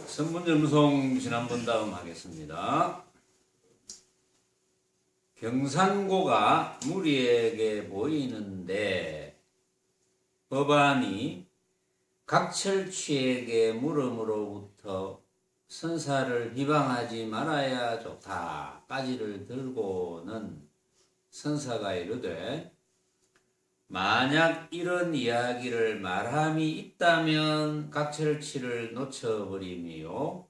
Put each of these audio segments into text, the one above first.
선문점송 지난번 다음 하겠습니다. 경산고가 무리에게 보이는데 법안이 각철취에게 물음으로부터 선사를 비방하지 말아야 좋다 까지를 들고는 선사가 이르되, 만약 이런 이야기를 말함이 있다면 각철치를 놓쳐버림이요,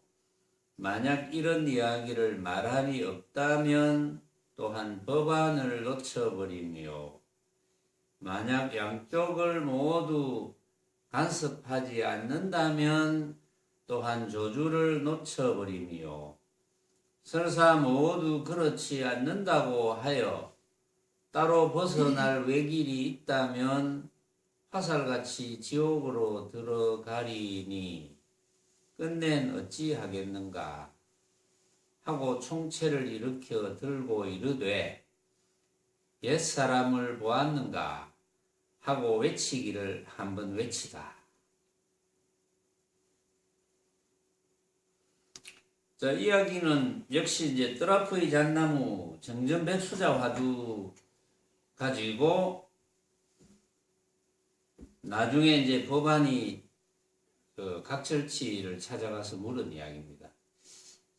만약 이런 이야기를 말함이 없다면 또한 법안을 놓쳐버림이요, 만약 양쪽을 모두 간섭하지 않는다면 또한 조주를 놓쳐버림이요, 설사 모두 그렇지 않는다고 하여 따로 벗어날 외길이 있다면 화살같이 지옥으로 들어가리니 끝낸 어찌하겠는가 하고 총체를 일으켜 들고 이르되, 옛사람을 보았는가 하고 외치기를 한번 외치다. 자, 이야기는 역시 이제 뜨라프의 잣나무 정전백수자 화두 가지고 나중에 이제 법안이 그 각철치를 찾아가서 물은 이야기입니다.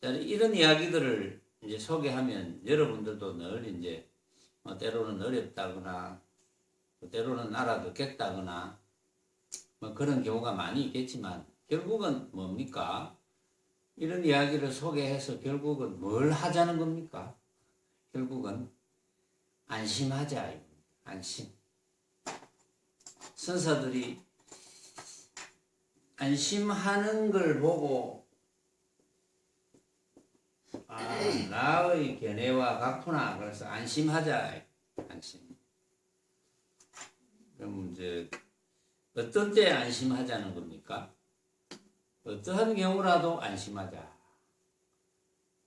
자, 이런 이야기들을 이제 소개하면 여러분들도 늘 이제 때로는 어렵다거나 때로는 알아듣겠다거나 그런 경우가 많이 있겠지만, 결국은 뭡니까? 이런 이야기를 소개해서 결국은 뭘 하자는 겁니까? 결국은 안심하자. 안심. 선사들이 안심하는 걸 보고 나의 견해와 같구나. 그래서 안심하자. 안심. 그럼 이제 어떤 때 안심하자는 겁니까? 어떠한 경우라도 안심하자.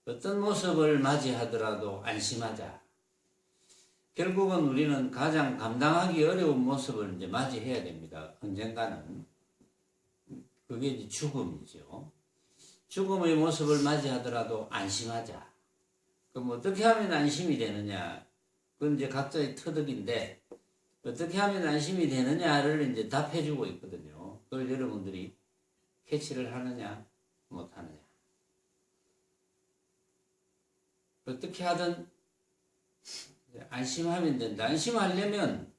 어떤 모습을 맞이하더라도 안심하자. 결국은 우리는 가장 감당하기 어려운 모습을 이제 맞이해야 됩니다. 언젠가는. 그게 이제 죽음이죠. 죽음의 모습을 맞이하더라도 안심하자. 그럼 어떻게 하면 안심이 되느냐? 그건 이제 각자의 터득인데, 어떻게 하면 안심이 되느냐를 이제 답해주고 있거든요. 그걸 여러분들이 캐치를 하느냐, 못하느냐. 어떻게 하든 안심하면 된다. 안심하려면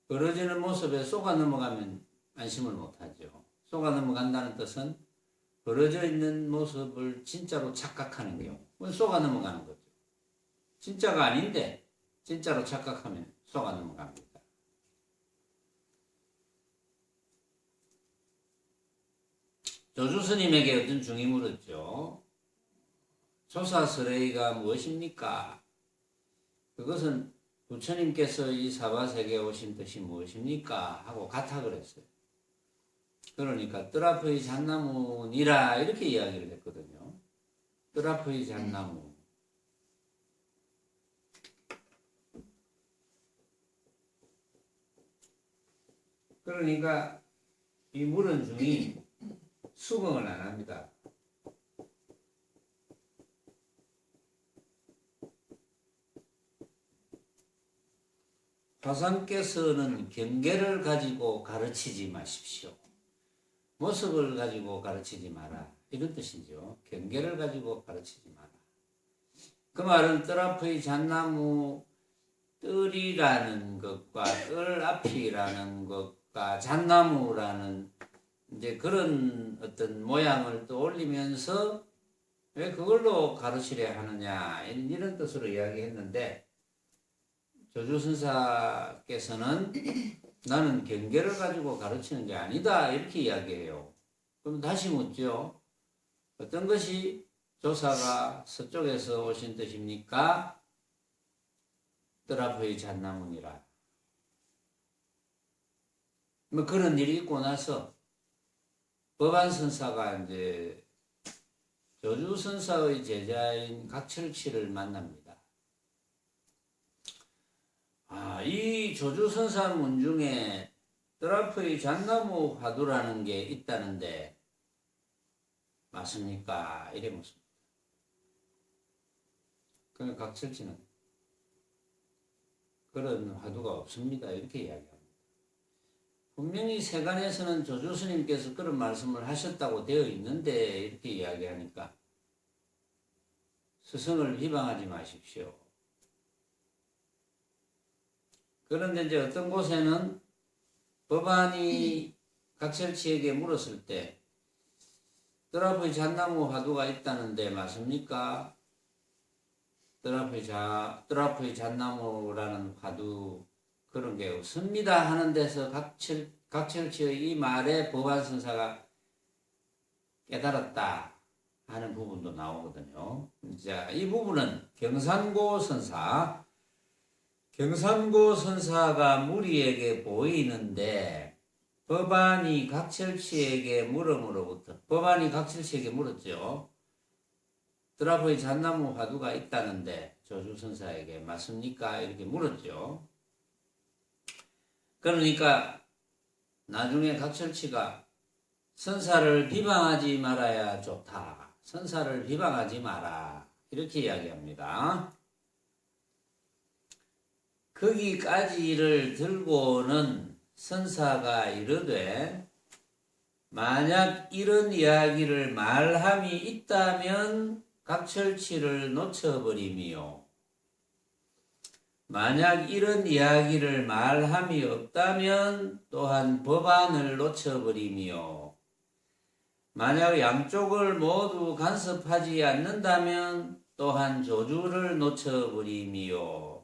벌어지는 모습에 쏘가 넘어가면 안심을 못하죠. 쏘가 넘어간다는 뜻은 벌어져 있는 모습을 진짜로 착각하는 경우. 그건 쏘가 넘어가는 거죠. 진짜가 아닌데 진짜로 착각하면 쏘가 넘어갑니다. 조주 스님에게 어떤 중이 물었죠. 조사설의가 무엇입니까? 그것은 부처님께서 이 사바세계에 오신 뜻이 무엇입니까? 하고 같아 그랬어요. 그러니까 뜨라프의 잣나무니라 이렇게 이야기를 했거든요. 뜨라프의 잣나무. 그러니까 이 물은 중이 수긍을 안 합니다. 화상께서는 경계를 가지고 가르치지 마십시오. 모습을 가지고 가르치지 마라. 이런 뜻이죠. 경계를 가지고 가르치지 마라. 그 말은 뜨라프의 잣나무 뜰이라는 것과 뜰 앞이라는 것과 잣나무라는 이제 그런 어떤 모양을 떠올리면서 왜 그걸로 가르치려 하느냐 이런 뜻으로 이야기했는데, 조주선사께서는 나는 경계를 가지고 가르치는 게 아니다 이렇게 이야기해요. 그럼 다시 묻죠. 어떤 것이 조사가 서쪽에서 오신 뜻입니까? 뜨라프의 잣나무니라. 뭐 그런 일이 있고 나서 법안 선사가 이제 조주 선사의 제자인 각철치를 만납니다. 이 조주 선사 문 중에 트라프의 잣나무 화두라는 게 있다는데 맞습니까? 이래 묻습니다. 그러면 각철치는 그런 화두가 없습니다. 이렇게 이야기합니다. 분명히 세간에서는 조주 스님께서 그런 말씀을 하셨다고 되어 있는데 이렇게 이야기하니까 스승을 비방하지 마십시오. 그런데 이제 어떤 곳에는 법안이 각철치에게 물었을 때 뜨라프의 잣나무 화두가 있다는데 맞습니까? 뜨라프의 잣나무라는 화두 그런 게 없습니다 하는 데서 각철치의 이 말에 법안 선사가 깨달았다 하는 부분도 나오거든요. 자, 이 부분은 경산고 선사가 무리에게 보이는데 법안이 각철치에게 물음으로부터 법안이 각철치에게 물었죠. 뜨라프의 잣나무 화두가 있다는데 조주선사에게 맞습니까? 이렇게 물었죠. 그러니까 나중에 각철치가 선사를 비방하지 말아야 좋다. 선사를 비방하지 마라. 이렇게 이야기합니다. 거기까지를 들고는 선사가 이르되 만약 이런 이야기를 말함이 있다면 각철치를 놓쳐버림이요. 만약 이런 이야기를 말함이 없다면 또한 법안을 놓쳐버림이요. 만약 양쪽을 모두 간섭하지 않는다면 또한 조주를 놓쳐버림이요.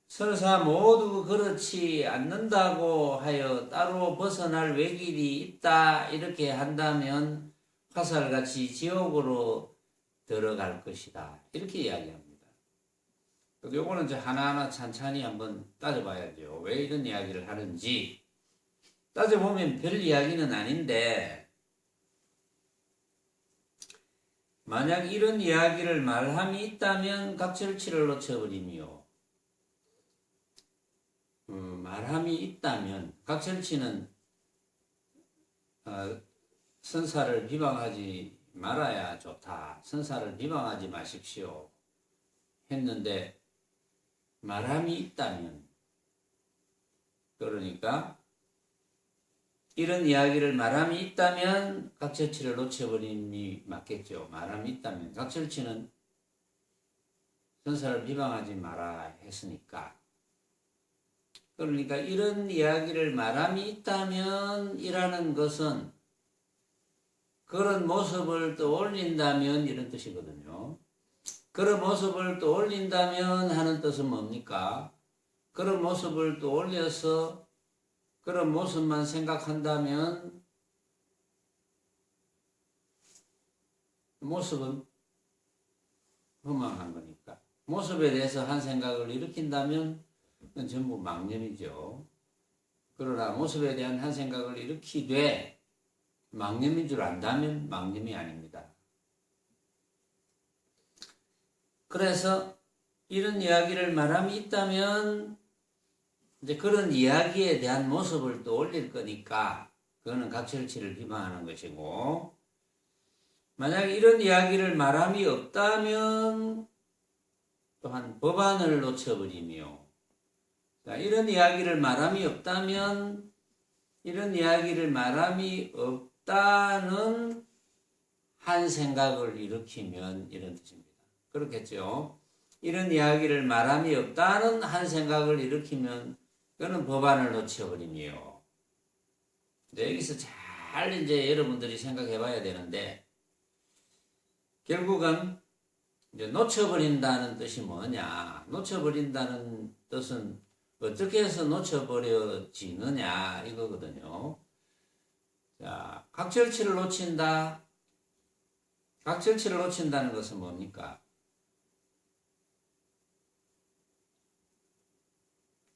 설사 모두 그렇지 않는다고 하여 따로 벗어날 외길이 있다 이렇게 한다면 화살같이 지옥으로 들어갈 것이다 이렇게 이야기합니다. 요거는 이제 하나하나 찬찬히 한번 따져봐야죠. 왜 이런 이야기를 하는지 따져보면 별 이야기는 아닌데 만약 이런 이야기를 말함이 있다면 각철치를 놓쳐버리며 말함이 있다면 각철치는 선사를 비방하지 말아야 좋다. 선사를 비방하지 마십시오. 했는데 말함이 있다면 그러니까 이런 이야기를 말함이 있다면 각철치를 놓쳐버림이 맞겠죠. 말함이 있다면 각철치는 선사를 비방하지 마라 했으니까 그러니까 이런 이야기를 말함이 있다면 이라는 것은 그런 모습을 떠올린다면 이런 뜻이거든요. 그런 모습을 떠올린다면 하는 뜻은 뭡니까? 그런 모습을 떠올려서 그런 모습만 생각한다면 모습은 허망한 거니까. 모습에 대해서 한 생각을 일으킨다면 그건 전부 망념이죠. 그러나 모습에 대한 한 생각을 일으키되 망념인 줄 안다면 망념이 아닙니다. 그래서 이런 이야기를 말함이 있다면 이제 그런 이야기에 대한 모습을 또 올릴 거니까 그거는 각철치를 비방하는 것이고 만약 이런 이야기를 말함이 없다면 또한 법안을 놓쳐버리며 이런 이야기를 말함이 없다면 이런 이야기를 말함이 없다는 한 생각을 일으키면 이런 뜻입니다. 그렇겠죠. 이런 이야기를 말함이 없다는 한 생각을 일으키면 그거는 법안을 놓쳐버리며 여기서 잘 이제 여러분들이 생각해 봐야 되는데 결국은 이제 놓쳐버린다는 뜻이 뭐냐 놓쳐버린다는 뜻은 어떻게 해서 놓쳐버려지느냐 이거거든요. 자, 각철치를 놓친다. 각철치를 놓친다는 것은 뭡니까?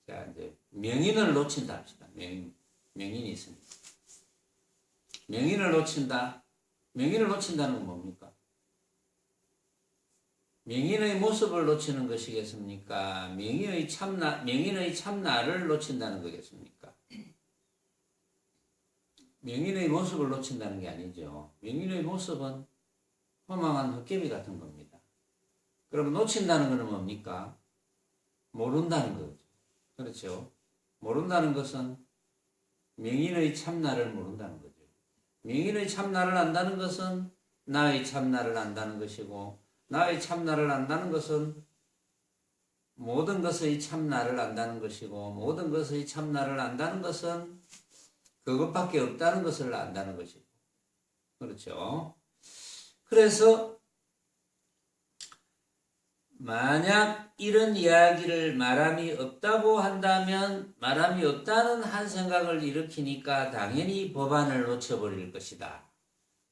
자, 이제 명인을 놓친다 합시다. 명인이 있습니다. 명인을 놓친다. 명인을 놓친다는 건 뭡니까? 명인의 모습을 놓치는 것이겠습니까? 명인의 참나를 놓친다는 거겠습니까? 명인의 모습을 놓친다는 게 아니죠. 명인의 모습은 허망한 헛개비 같은 겁니다. 그러면 놓친다는 것은 뭡니까? 모른다는 거죠. 그렇죠? 모른다는 것은 명인의 참나를 모른다는 거죠. 명인의 참나를 안다는 것은 나의 참나를 안다는 것이고, 나의 참나를 안다는 것은 모든 것의 참나를 안다는 것이고, 모든 것의 참나를 안다는 것은 그것밖에 없다는 것을 안다는 것이고. 그렇죠? 그래서 만약 이런 이야기를 말함이 없다고 한다면 말함이 없다는 한 생각을 일으키니까 당연히 법안을 놓쳐버릴 것이다.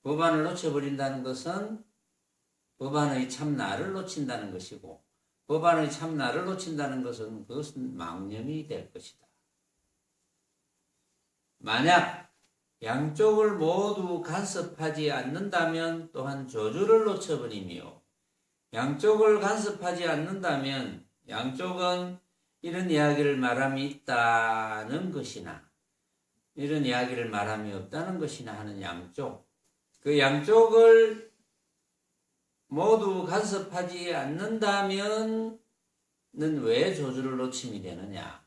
법안을 놓쳐버린다는 것은 법안의 참나를 놓친다는 것이고, 법안의 참나를 놓친다는 것은 그것은 망념이 될 것이다. 만약 양쪽을 모두 간섭하지 않는다면 또한 조주를 놓쳐버리며, 양쪽을 간섭하지 않는다면 양쪽은 이런 이야기를 말함이 있다는 것이나 이런 이야기를 말함이 없다는 것이나 하는 양쪽, 그 양쪽을 모두 간섭하지 않는다면 는 왜 조주를 놓침이 되느냐?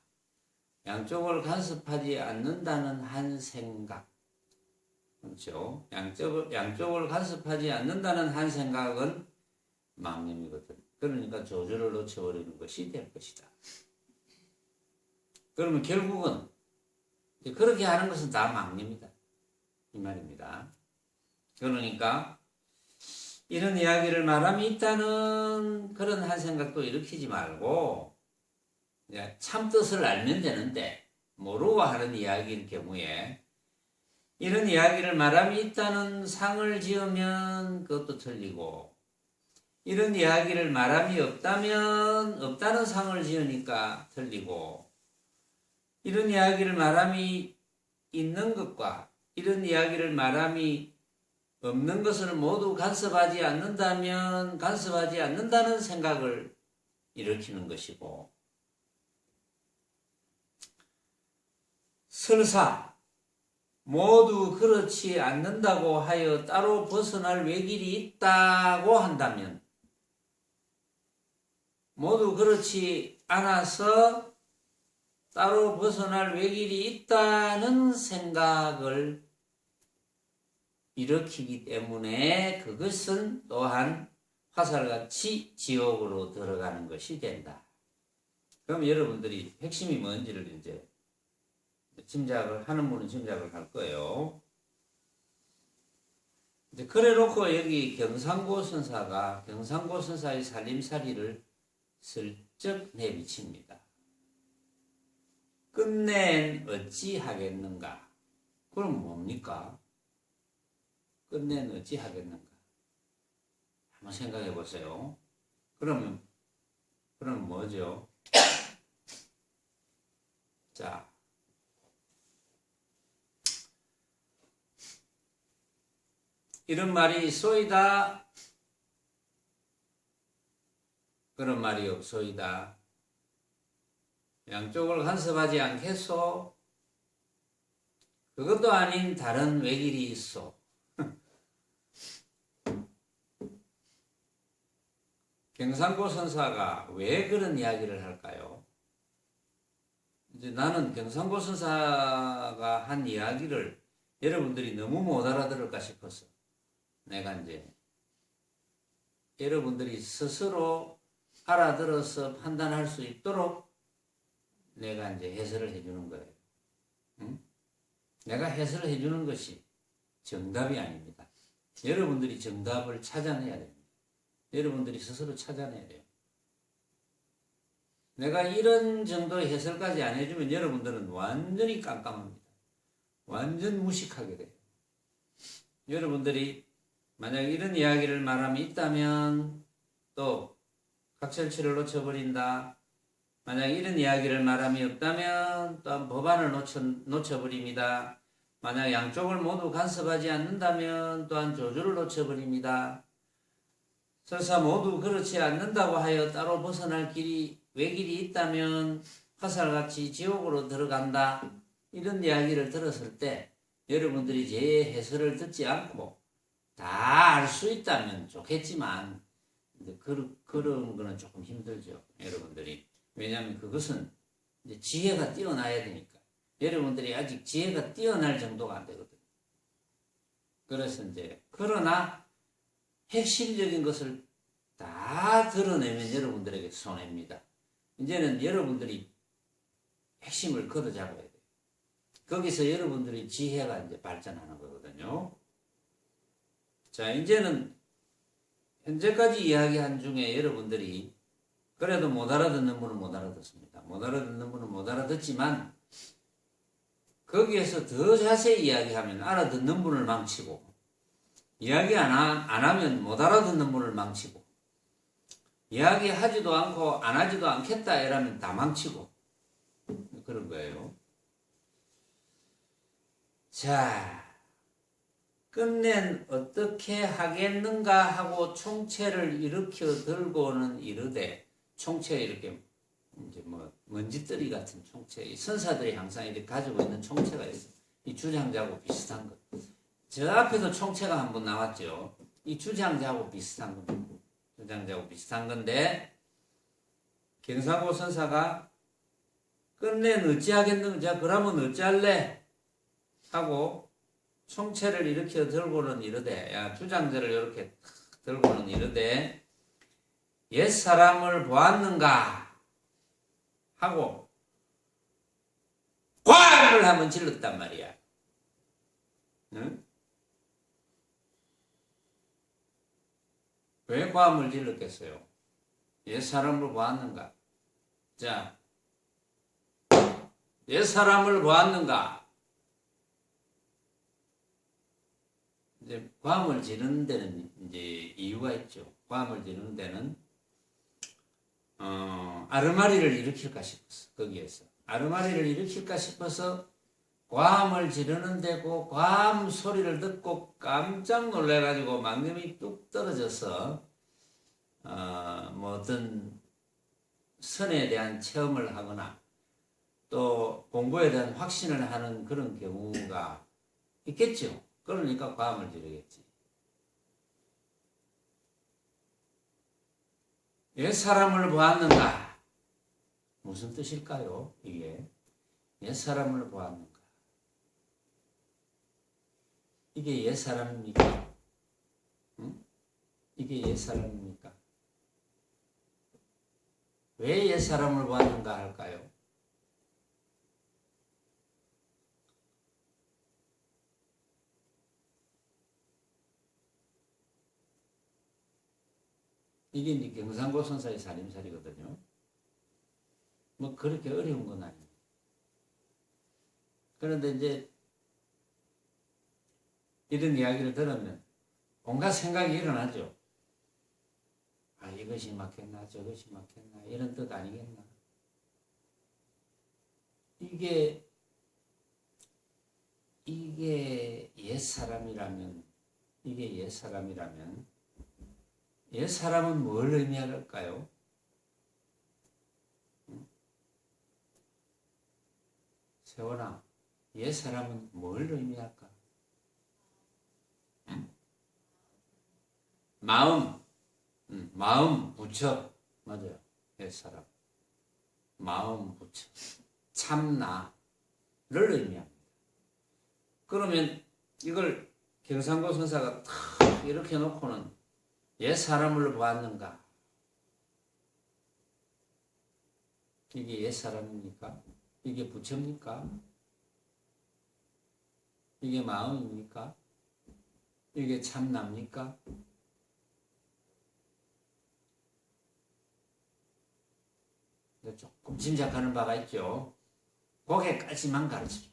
양쪽을 간섭하지 않는다는 한 생각, 그렇죠? 양쪽을 간섭하지 않는다는 한 생각은 망념이거든. 그러니까 조주를 놓쳐버리는 것이 될 것이다. 그러면 결국은 그렇게 하는 것은 다 망념이다, 이 말입니다. 그러니까 이런 이야기를 말함이 있다는 그런 한 생각도 일으키지 말고, 참 뜻을 알면 되는데 모르고 하는 이야기일 경우에 이런 이야기를 말함이 있다는 상을 지으면 그것도 틀리고, 이런 이야기를 말함이 없다면 없다는 상을 지으니까 틀리고, 이런 이야기를 말함이 있는 것과 이런 이야기를 말함이 없는 것을 모두 간섭하지 않는다면 간섭하지 않는다는 생각을 일으키는 것이고, 설사 모두 그렇지 않는다고 하여 따로 벗어날 외길이 있다고 한다면, 모두 그렇지 않아서 따로 벗어날 외길이 있다는 생각을 일으키기 때문에 그것은 또한 화살같이 지옥으로 들어가는 것이 된다. 그럼 여러분들이 핵심이 뭔지를 이제 짐작을 하는 분은 짐작을 할 거예요. 이제 그래 놓고 여기 경상고 선사의 살림살이를 슬쩍 내비칩니다. 끝낸 어찌하겠는가? 그럼 뭡니까? 끝낸 어찌하겠는가? 한번 생각해 보세요. 그럼 뭐죠? 자, 이런 말이 있소이다, 그런 말이 없소이다, 양쪽을 간섭하지 않겠소, 그것도 아닌 다른 외길이 있소. 경상고 선사가 왜 그런 이야기를 할까요? 이제 나는 경상고 선사가 한 이야기를 여러분들이 너무 못 알아들을까 싶어서 내가 이제 여러분들이 스스로 알아들어서 판단할 수 있도록 내가 이제 해설을 해주는 거예요. 응? 내가 해설을 해주는 것이 정답이 아닙니다. 여러분들이 정답을 찾아내야 됩니다. 여러분들이 스스로 찾아내야 돼요. 내가 이런 정도의 해설까지 안 해주면 여러분들은 완전히 깜깜합니다. 완전 무식하게 돼요. 여러분들이 만약 이런 이야기를 말함이 있다면 또 각철치를 놓쳐버린다. 만약 이런 이야기를 말함이 없다면 또 법안을 놓쳐버립니다. 만약 양쪽을 모두 간섭하지 않는다면 또한 저주를 놓쳐버립니다. 설사 모두 그렇지 않는다고 하여 따로 벗어날 길이 외길이 있다면 화살같이 지옥으로 들어간다. 이런 이야기를 들었을 때 여러분들이 제 해설을 듣지 않고 다 알 수 있다면 좋겠지만 그런 거는 조금 힘들죠. 여러분들이. 왜냐하면 그것은 이제 지혜가 뛰어나야 되니까. 여러분들이 아직 지혜가 뛰어날 정도가 안 되거든요. 그래서 이제 그러나 핵심적인 것을 다 드러내면 여러분들에게 손해입니다. 이제는 여러분들이 핵심을 걷어 잡아야 돼요. 거기서 여러분들이 지혜가 이제 발전하는 거거든요. 자, 이제는 현재까지 이야기한 중에 여러분들이 그래도 못 알아듣는 분은 못 알아듣습니다. 못 알아듣는 분은 못 알아듣지만 거기에서 더 자세히 이야기하면 알아듣는 분을 망치고 이야기 안 하면 못 알아듣는 분을 망치고 이야기하지도 않고 안 하지도 않겠다 이러면 다 망치고 그런 거예요. 자, 끝낸 어떻게 하겠는가 하고 총체를 일으켜 들고는 이르되 총체 이렇게 이제 뭐 먼지떨이 같은 총체, 선사들이 항상 이렇게 가지고 있는 총체가 있어요. 이 주장자하고 비슷한 것. 저 앞에도 총체가 한번 나왔죠. 이 주장자하고 비슷한 겁니다. 주장자하고 비슷한 건데 경상고 선사가 끝내 어찌하겠는가 그러면 어찌할래 하고 총체를 일으켜 들고는 이르되 야 주장자를 이렇게 들고는 이르되 옛사람을 보았는가 하고 꽝을 한번 질렀단 말이야. 응? 왜 꽝을 질렀겠어요? 옛사람을 보았는가? 자, 옛사람을 보았는가? 이제 꽝을 지르는 데는 이제 이유가 있죠. 꽝을 지르는 데는 아르마리를 일으킬까 싶었어. 거기에서 아르마리를 일으킬까 싶어서 괌을 지르는 데고 괌 소리를 듣고 깜짝 놀래가지고 망념이 뚝 떨어져서 뭐 어떤 선에 대한 체험을 하거나 또 공부에 대한 확신을 하는 그런 경우가 있겠죠. 그러니까 괌을 지르겠지. 옛 사람을 보았는가? 무슨 뜻일까요? 이게 옛 사람을 보았는가? 이게 옛 사람입니까? 응? 이게 옛 사람입니까? 왜 옛 사람을 보았는가 할까요? 이게 이제 경상고 선사의 살림살이거든요. 뭐 그렇게 어려운 건 아닙니다. 그런데 이제 이런 이야기를 들으면 온갖 생각이 일어나죠. 아, 이것이 맞겠나 저것이 맞겠나 이런 뜻 아니겠나. 이게 옛사람이라면 옛사람은 뭘 의미할까요? 세원아, 옛사람은 뭘 의미할까? 마음, 부처. 맞아요. 옛사람. 마음, 부처. 참나를 의미합니다. 그러면 이걸 경상고 선사가 탁 이렇게 놓고는 옛사람을 보았는가? 이게 옛사람입니까? 이게 부처입니까? 이게 마음입니까? 이게 참납니까? 조금 짐작하는 바가 있죠. 거기까지만 가르치죠.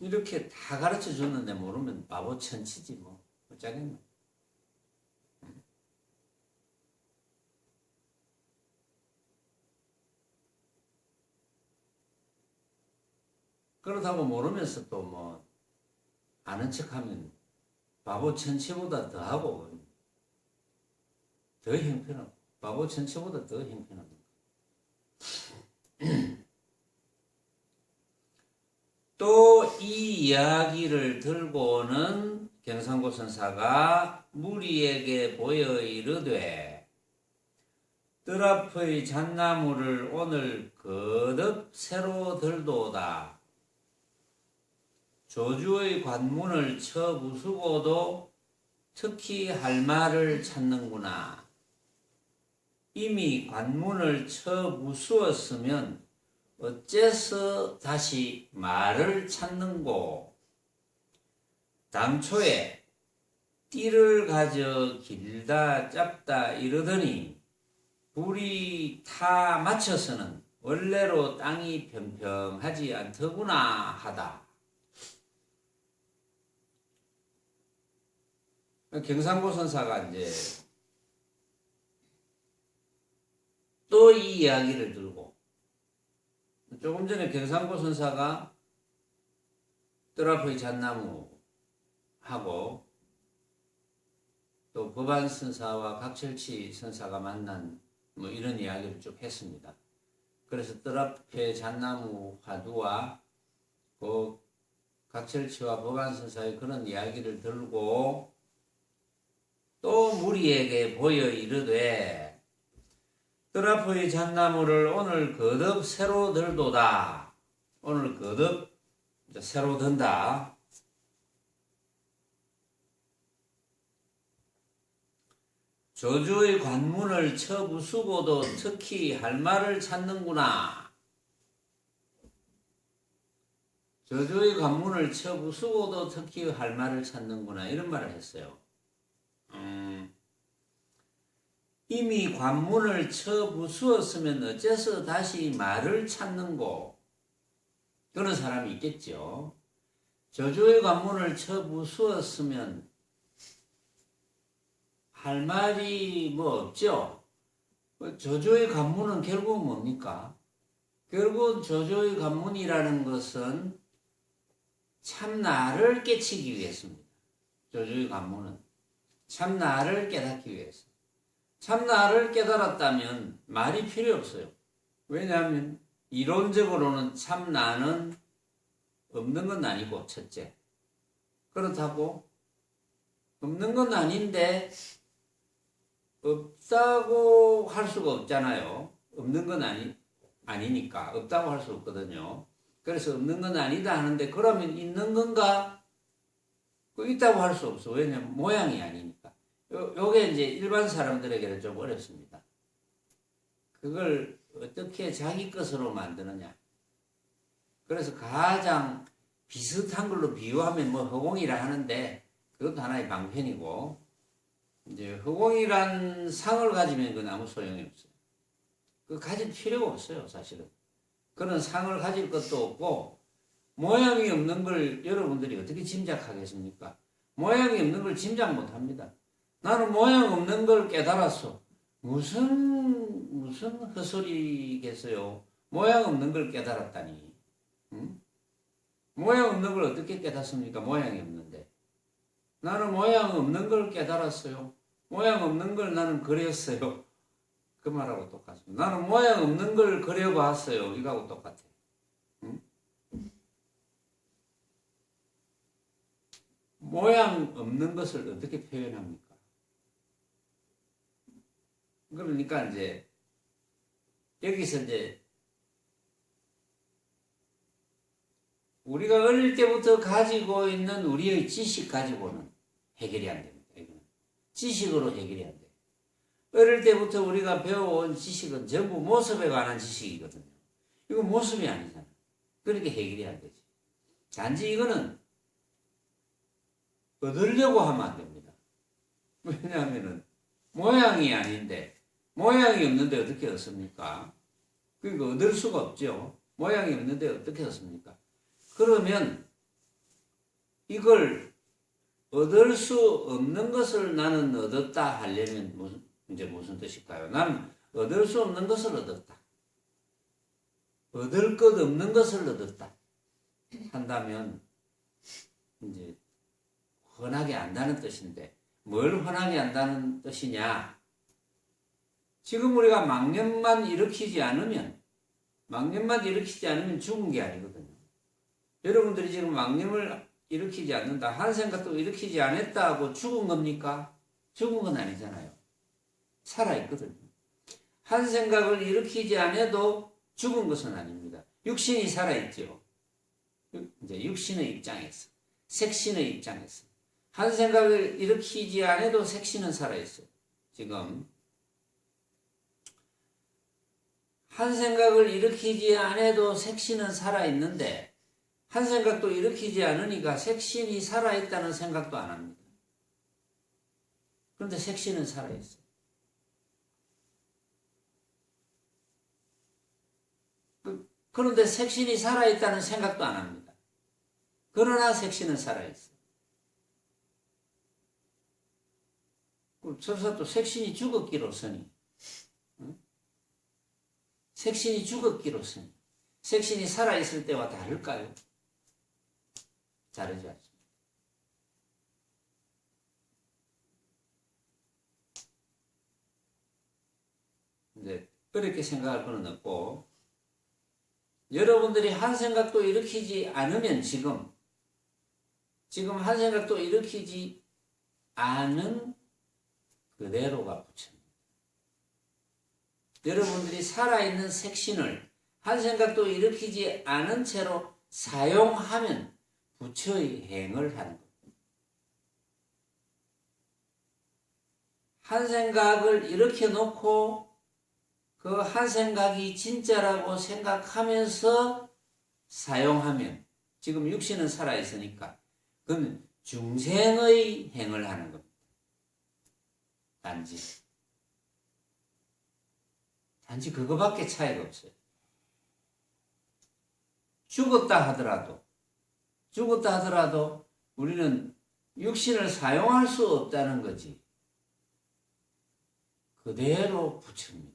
이렇게 다 가르쳐 줬는데 모르면 바보 천치지 뭐. 어쩌겠노. 그렇다고 모르면서 또 뭐 아는 척하면 바보 천치보다 더하고 더 형편하고 바보 천치보다 더 형편합니다. 또 이 이야기를 들고는 경상고 선사가 무리에게 보여 이르되 뜰 앞의 잣나무를 오늘 거듭 새로 들도다. 조주의 관문을 쳐 부수고도 특히 할 말을 찾는구나. 이미 관문을 쳐 부수었으면 어째서 다시 말을 찾는고. 당초에 띠를 가져 길다 짧다 이러더니 불이 타 맞춰서는 원래로 땅이 평평하지 않더구나 하다. 경상고 선사가 이제 또 이 이야기를 들고, 조금 전에 경상고 선사가 뜰 앞의 잣나무하고 또 법안 선사와 각철치 선사가 만난 뭐 이런 이야기를 쭉 했습니다. 그래서 뜰 앞의 잣나무 화두와 그 각철치와 법안 선사의 그런 이야기를 들고 또 무리에게 보여 이르되 뜰 앞의 잣나무를 오늘 거듭 새로 들도다. 오늘 거듭 새로 든다. 조주의 관문을 쳐 부수고도 특히 할 말을 찾는구나. 조주의 관문을 쳐 부수고도 특히 할 말을 찾는구나. 이런 말을 했어요. 이미 관문을 쳐 부수었으면 어째서 다시 말을 찾는고. 그런 사람이 있겠죠. 조주의 관문을 쳐 부수었으면 할 말이 뭐 없죠. 조조의 관문은 결국은 뭡니까? 결국 조조의 관문이라는 것은 참나를 깨치기 위해서입니다. 조조의 관문은 참나를 깨닫기 위해서. 참나를 깨달았다면 말이 필요 없어요. 왜냐하면 이론적으로는 참나는 없는 건 아니고, 첫째. 그렇다고 없는 건 아닌데 없다고 할 수가 없잖아요. 없는 건 아니니까 없다고 할 수 없거든요. 그래서 없는 건 아니다 하는데 그러면 있는 건가? 있다고 할 수 없어. 왜냐면 모양이 아니니까. 요게 이제 일반 사람들에게는 좀 어렵습니다. 그걸 어떻게 자기 것으로 만드느냐. 그래서 가장 비슷한 걸로 비유하면 뭐 허공이라 하는데 그것도 하나의 방편이고, 이제 허공이란 상을 가지면 그건 아무 소용이 없어요. 그 가질 필요가 없어요, 사실은. 그런 상을 가질 것도 없고, 모양이 없는 걸 여러분들이 어떻게 짐작하겠습니까? 모양이 없는 걸 짐작 못 합니다. 나는 모양 없는 걸 깨달았어. 무슨 헛소리겠어요. 모양 없는 걸 깨달았다니. 응? 모양 없는 걸 어떻게 깨닫습니까? 모양이 없는데. 나는 모양 없는 걸 깨달았어요. 모양 없는 걸 나는 그렸어요. 그 말하고 똑같습니다. 나는 모양 없는 걸 그려봤어요. 이거하고 똑같아. 응? 모양 없는 것을 어떻게 표현합니까? 그러니까 이제 여기서 이제 우리가 어릴 때부터 가지고 있는 우리의 지식 가지고는 해결이 안 됩니다. 이거는. 지식으로 해결이 안 돼요. 어릴 때부터 우리가 배워온 지식은 전부 모습에 관한 지식이거든요. 이건 모습이 아니잖아. 그러니까 해결이 안 되지. 단지 이거는 얻으려고 하면 안 됩니다. 왜냐하면은 모양이 아닌데, 모양이 없는데 어떻게 얻습니까? 그러니까 얻을 수가 없죠. 모양이 없는데 어떻게 얻습니까? 그러면 이걸 얻을 수 없는 것을 나는 얻었다 하려면 무슨 뜻일까요? 나는 얻을 수 없는 것을 얻었다. 얻을 것 없는 것을 얻었다. 한다면 이제 훤하게 안다는 뜻인데 뭘 훤하게 안다는 뜻이냐? 지금 우리가 망념만 일으키지 않으면 죽은 게 아니거든요. 여러분들이 지금 망념을 일으키지 않는다, 한 생각도 일으키지 않았다고 죽은 겁니까? 죽은 건 아니잖아요. 살아있거든요. 한 생각을 일으키지 않아도 죽은 것은 아닙니다. 육신이 살아있죠. 이제 육신의 입장에서, 색신의 입장에서 한 생각을 일으키지 않아도 색신은 살아있어요. 지금 한 생각을 일으키지 않아도 색신은 살아있는데 한 생각도 일으키지 않으니까 색신이 살아있다는 생각도 안 합니다. 그런데 색신은 살아있어요. 그런데 색신이 살아있다는 생각도 안 합니다. 그러나 색신은 살아있어요. 설사 또 색신이 죽었기로서니, 색신이 죽었기로서니, 색신이 살아있을 때와 다를까요? 다르지 않습니다. 근데 그렇게 생각할 건 없고, 여러분들이 한 생각도 일으키지 않으면 지금 한 생각도 일으키지 않은 그대로가 부처입니다. 여러분들이 살아있는 색신을 한 생각도 일으키지 않은 채로 사용하면 부처의 행을 하는 겁니다. 한 생각을 일으켜 놓고 그 한 생각이 진짜라고 생각하면서 사용하면 지금 육신은 살아있으니까 그건 중생의 행을 하는 겁니다. 단지 그거밖에 차이가 없어요. 죽었다 하더라도 우리는 육신을 사용할 수 없다는 거지. 그대로 부처입니다.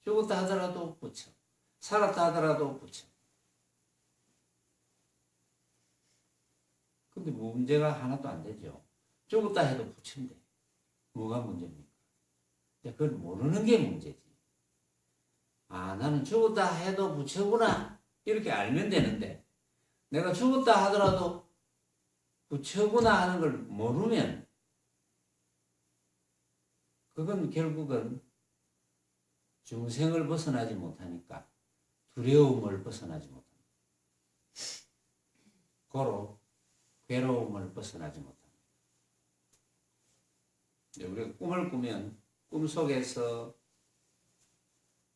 죽었다 하더라도 부처, 살았다 하더라도 부처. 근데 문제가 하나도 안 되죠. 죽었다 해도 부처인데 뭐가 문제입니까? 그걸 모르는 게 문제지. 아, 나는 죽었다 해도 부처구나 이렇게 알면 되는데 내가 죽었다 하더라도 부처구나 하는 걸 모르면 그건 결국은 중생을 벗어나지 못하니까 두려움을 벗어나지 못합니다. 고로 괴로움을 벗어나지 못합니다. 우리가 꿈을 꾸면 꿈 속에서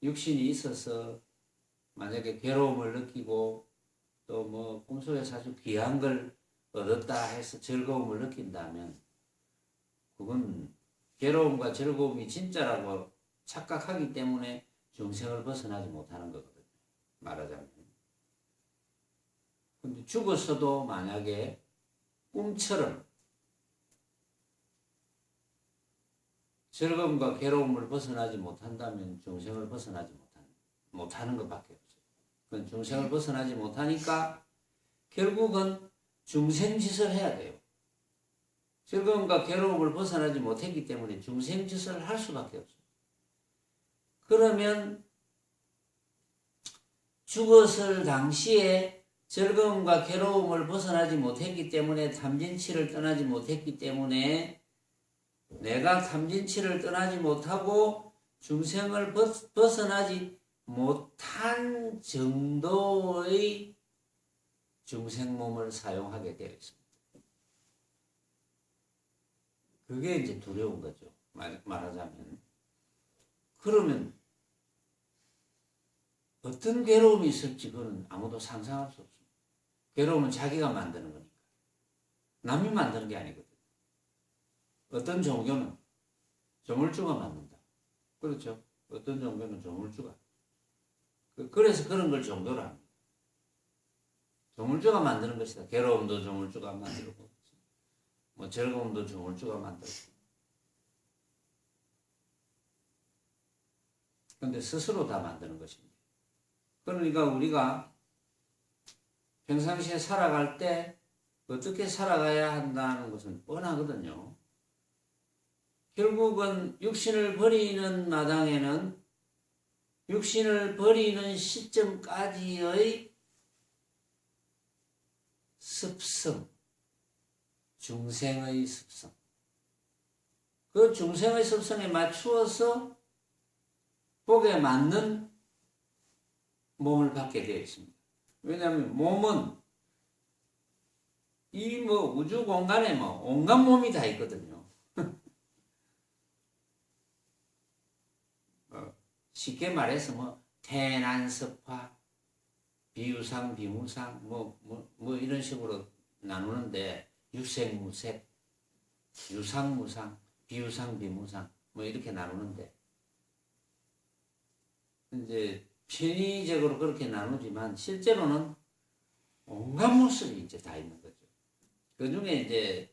육신이 있어서 만약에 괴로움을 느끼고 또 뭐 꿈속에서 아주 귀한 걸 얻었다 해서 즐거움을 느낀다면 그건 괴로움과 즐거움이 진짜라고 착각하기 때문에 중생을 벗어나지 못하는 거거든요. 말하자면. 근데 죽었어도 만약에 꿈처럼 즐거움과 괴로움을 벗어나지 못한다면 중생을 벗어나지 못하는 것밖에 없어요. 그건 중생을 벗어나지 못하니까 결국은 중생짓을 해야 돼요. 즐거움과 괴로움을 벗어나지 못했기 때문에 중생짓을 할 수밖에 없어요. 그러면 죽었을 당시에 즐거움과 괴로움을 벗어나지 못했기 때문에 탐진치를 떠나지 못했기 때문에 내가 탐진치를 떠나지 못하고 중생을 벗어나지 못한 정도의 중생 몸을 사용하게 되어 있습니다. 그게 이제 두려운 거죠. 말하자면. 그러면 어떤 괴로움이 있을지 그건 아무도 상상할 수 없습니다. 괴로움은 자기가 만드는 거니까. 남이 만드는 게 아니거든요. 어떤 종교는 조물주가 만든다. 그렇죠? 어떤 종교는 조물주가. 그래서 그런 걸 종교로 합니다. 조물주가 만드는 것이다. 괴로움도 조물주가 만들고, 뭐 즐거움도 조물주가 만들고. 근데 스스로 다 만드는 것입니다. 그러니까 우리가 평상시에 살아갈 때 어떻게 살아가야 한다는 것은 뻔하거든요. 결국은 육신을 버리는 마당에는 육신을 버리는 시점까지의 습성, 중생의 습성. 그 중생의 습성에 맞추어서 복에 맞는 몸을 받게 되어 있습니다. 왜냐하면 몸은 이 뭐 우주 공간에 뭐 온갖 몸이 다 있거든요. 쉽게 말해서 뭐 태난섭화, 비유상, 비무상 뭐 이런 식으로 나누는데 유색무색, 유상무상, 비유상, 비무상 뭐 이렇게 나누는데 이제 편의적으로 그렇게 나누지만 실제로는 온갖 모습이 이제 다 있는 거죠. 그 중에 이제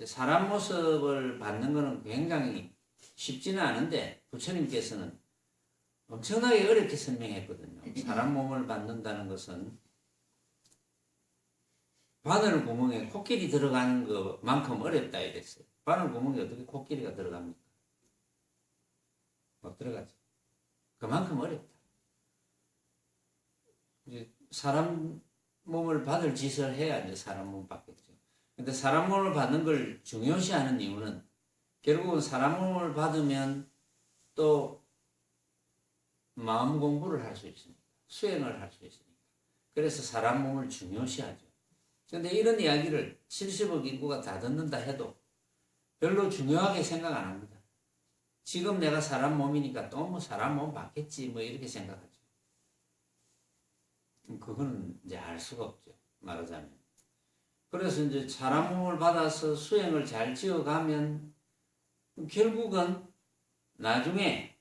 사람 모습을 받는 거는 굉장히 쉽지는 않은데 부처님께서는 엄청나게 어렵게 설명했거든요. 사람 몸을 받는다는 것은 바늘 구멍에 코끼리 들어가는 것만큼 어렵다 이랬어요. 바늘 구멍에 어떻게 코끼리가 들어갑니까? 못 들어가죠. 그만큼 어렵다. 이제 사람 몸을 받을 짓을 해야 이제 사람 몸 받겠죠. 근데 사람 몸을 받는 걸 중요시하는 이유는 결국은 사람 몸을 받으면 또 마음 공부를 할 수 있습니다. 수행을 할 수 있으니까. 그래서 사람 몸을 중요시하죠. 그런데 이런 이야기를 70억 인구가 다 듣는다 해도 별로 중요하게 생각 안 합니다. 지금 내가 사람 몸이니까 또 뭐 사람 몸 받겠지 뭐 이렇게 생각하죠. 그거는 이제 알 수가 없죠. 말하자면. 그래서 이제 사람 몸을 받아서 수행을 잘 지어가면 결국은 나중에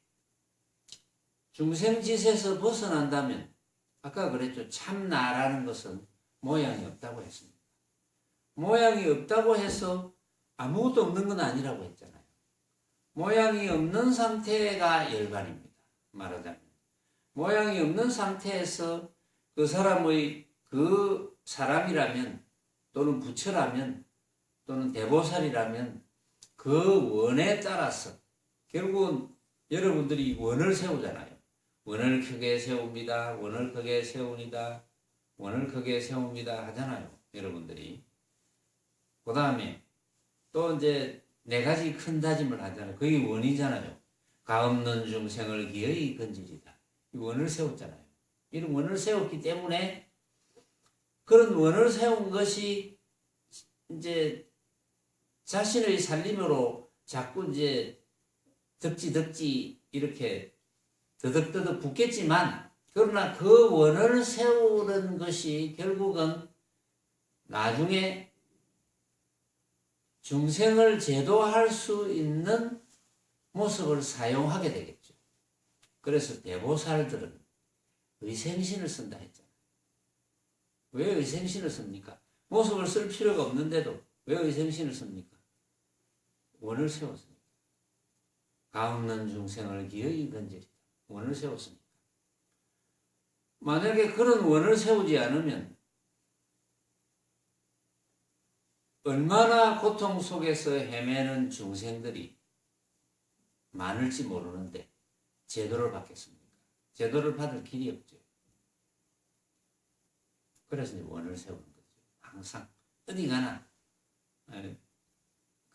중생짓에서 벗어난다면 아까 그랬죠. 참나라는 것은 모양이 없다고 했습니다. 모양이 없다고 해서 아무것도 없는 건 아니라고 했잖아요. 모양이 없는 상태가 열반입니다. 말하자면. 모양이 없는 상태에서 그 사람의 그 사람이라면 또는 부처라면 또는 대보살이라면 그 원에 따라서 결국은 여러분들이 원을 세우잖아요. 원을 크게 세웁니다. 원을 크게 세웁니다. 원을 크게 세웁니다 하잖아요. 여러분들이. 그 다음에 또 이제 4가지 큰 다짐을 하잖아요. 그게 원이잖아요. 가없는 중생을 기어이 건지리다. 이 원을 세웠잖아요. 이런 원을 세웠기 때문에 그런 원을 세운 것이 이제 자신의 살림으로 자꾸 이제 덕지 이렇게 더덕더덕 붙겠지만 그러나 그 원을 세우는 것이 결국은 나중에 중생을 제도할 수 있는 모습을 사용하게 되겠죠. 그래서 대보살들은 의생신을 쓴다 했잖아요. 왜 의생신을 씁니까? 모습을 쓸 필요가 없는데도 왜 의생신을 씁니까? 원을 세웠습니다. 가없는 중생을 기어이 건지리다. 원을 세웠습니다. 만약에 그런 원을 세우지 않으면 얼마나 고통 속에서 헤매는 중생들이 많을지 모르는데 제도를 받겠습니까? 제도를 받을 길이 없죠. 그래서 원을 세우는 거죠. 항상 어디 가나